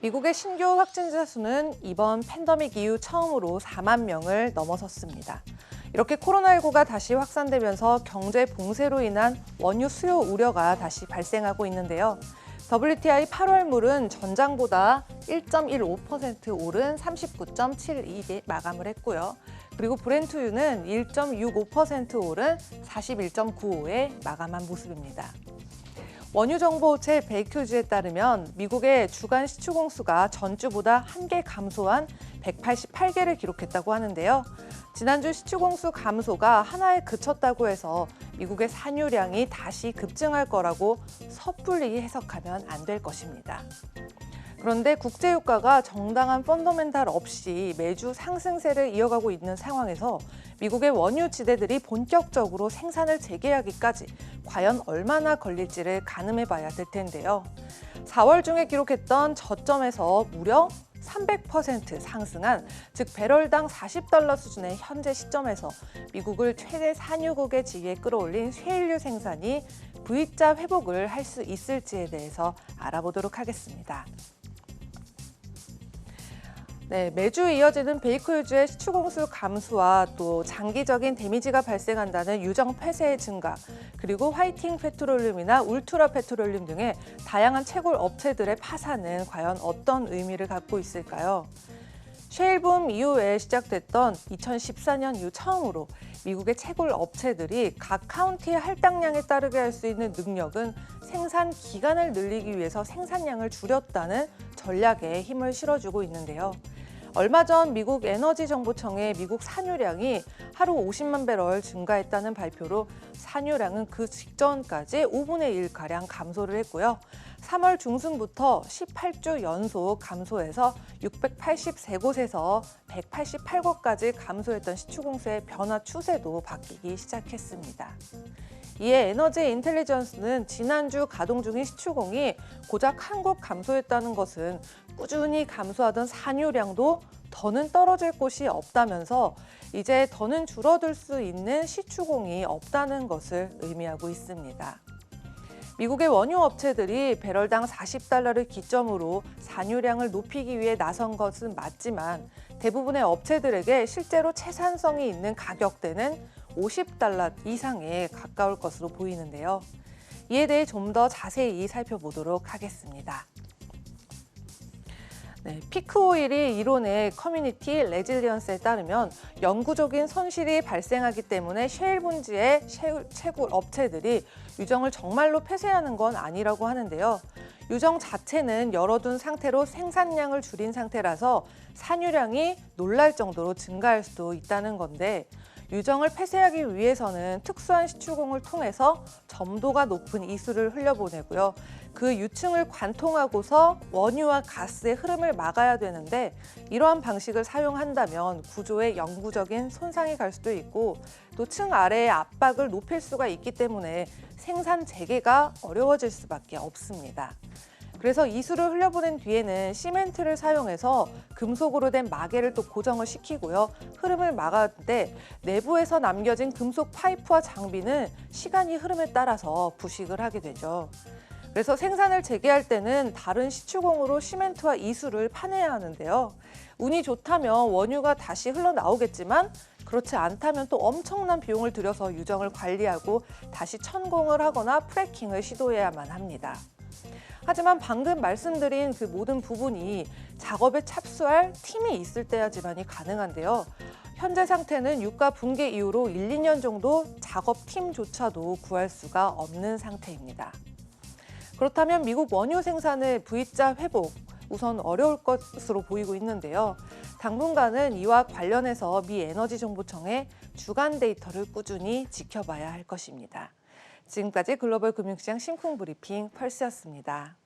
미국의 신규 확진자 수는 이번 팬데믹 이후 처음으로 4만 명을 넘어섰습니다. 이렇게 코로나19가 다시 확산되면서 경제 봉쇄로 인한 원유 수요 우려가 다시 발생하고 있는데요. WTI 8월물은 전장보다 1.15% 오른 39.72에 마감을 했고요. 그리고 브렌트유는 1.65% 오른 41.95에 마감한 모습입니다. 원유정보업체 베이커즈에 따르면 미국의 주간 시추 공수가 전주보다 1개 감소한 188개를 기록했다고 하는데요. 지난주 시추 공수 감소가 하나에 그쳤다고 해서 미국의 산유량이 다시 급증할 거라고 섣불리 해석하면 안 될 것입니다. 그런데 국제유가가 정당한 펀더멘탈 없이 매주 상승세를 이어가고 있는 상황에서 미국의 원유 지대들이 본격적으로 생산을 재개하기까지 과연 얼마나 걸릴지를 가늠해 봐야 될 텐데요. 4월 중에 기록했던 저점에서 무려 300% 상승한, 즉 배럴당 $40 수준의 현재 시점에서 미국을 최대 산유국의 지위에 끌어올린 셰일유 생산이 V자 회복을 할 수 있을지에 대해서 알아보도록 하겠습니다. 네, 매주 이어지는 베이커유즈의 시추 공수 감소와 또 장기적인 데미지가 발생한다는 유정 폐쇄의 증가, 그리고 화이팅 페트롤륨이나 울트라 페트롤륨 등의 다양한 채굴 업체들의 파산은 과연 어떤 의미를 갖고 있을까요? 셰일붐 이후에 시작됐던 2014년 이후 처음으로 미국의 채굴 업체들이 각 카운티의 할당량에 따르게 할 수 있는 능력은 생산 기간을 늘리기 위해서 생산량을 줄였다는 전략에 힘을 실어주고 있는데요. 얼마 전 미국 에너지정보청의 미국 산유량이 하루 50만 배럴 증가했다는 발표로 산유량은 그 직전까지 5분의 1가량 감소를 했고요. 3월 중순부터 18주 연속 감소해서 683곳에서 188곳까지 감소했던 시추공수의 변화 추세도 바뀌기 시작했습니다. 이에 에너지 인텔리전스는 지난주 가동 중인 시추공이 고작 한 곳 감소했다는 것은 꾸준히 감소하던 산유량도 더는 떨어질 곳이 없다면서 이제 더는 줄어들 수 있는 시추공이 없다는 것을 의미하고 있습니다. 미국의 원유 업체들이 배럴당 $40를 기점으로 산유량을 높이기 위해 나선 것은 맞지만 대부분의 업체들에게 실제로 채산성이 있는 가격대는 $50 이상에 가까울 것으로 보이는데요. 이에 대해 좀 더 자세히 살펴보도록 하겠습니다. 네, 피크오일이 이론의 커뮤니티 레질리언스에 따르면 영구적인 손실이 발생하기 때문에 셰일 분지의 채굴 업체들이 유정을 정말로 폐쇄하는 건 아니라고 하는데요. 유정 자체는 열어둔 상태로 생산량을 줄인 상태라서 산유량이 놀랄 정도로 증가할 수도 있다는 건데, 유정을 폐쇄하기 위해서는 특수한 시추공을 통해서 점도가 높은 이수를 흘려보내고요. 그 유층을 관통하고서 원유와 가스의 흐름을 막아야 되는데, 이러한 방식을 사용한다면 구조에 영구적인 손상이 갈 수도 있고 또 층 아래의 압박을 높일 수가 있기 때문에 생산 재개가 어려워질 수밖에 없습니다. 그래서 이수를 흘려보낸 뒤에는 시멘트를 사용해서 금속으로 된 마개를 또 고정을 시키고요. 흐름을 막았는데 내부에서 남겨진 금속 파이프와 장비는 시간이 흐름에 따라서 부식을 하게 되죠. 그래서 생산을 재개할 때는 다른 시추공으로 시멘트와 이수를 파내야 하는데요. 운이 좋다면 원유가 다시 흘러나오겠지만 그렇지 않다면 또 엄청난 비용을 들여서 유정을 관리하고 다시 천공을 하거나 프래킹을 시도해야만 합니다. 하지만 방금 말씀드린 그 모든 부분이 작업에 착수할 팀이 있을 때야지만이 가능한데요. 현재 상태는 유가 붕괴 이후로 1, 2년 정도 작업팀조차도 구할 수가 없는 상태입니다. 그렇다면 미국 원유 생산의 V자 회복, 우선 어려울 것으로 보이고 있는데요. 당분간은 이와 관련해서 미 에너지정보청의 주간 데이터를 꾸준히 지켜봐야 할 것입니다. 지금까지 글로벌 금융시장 심쿵 브리핑 펄스였습니다.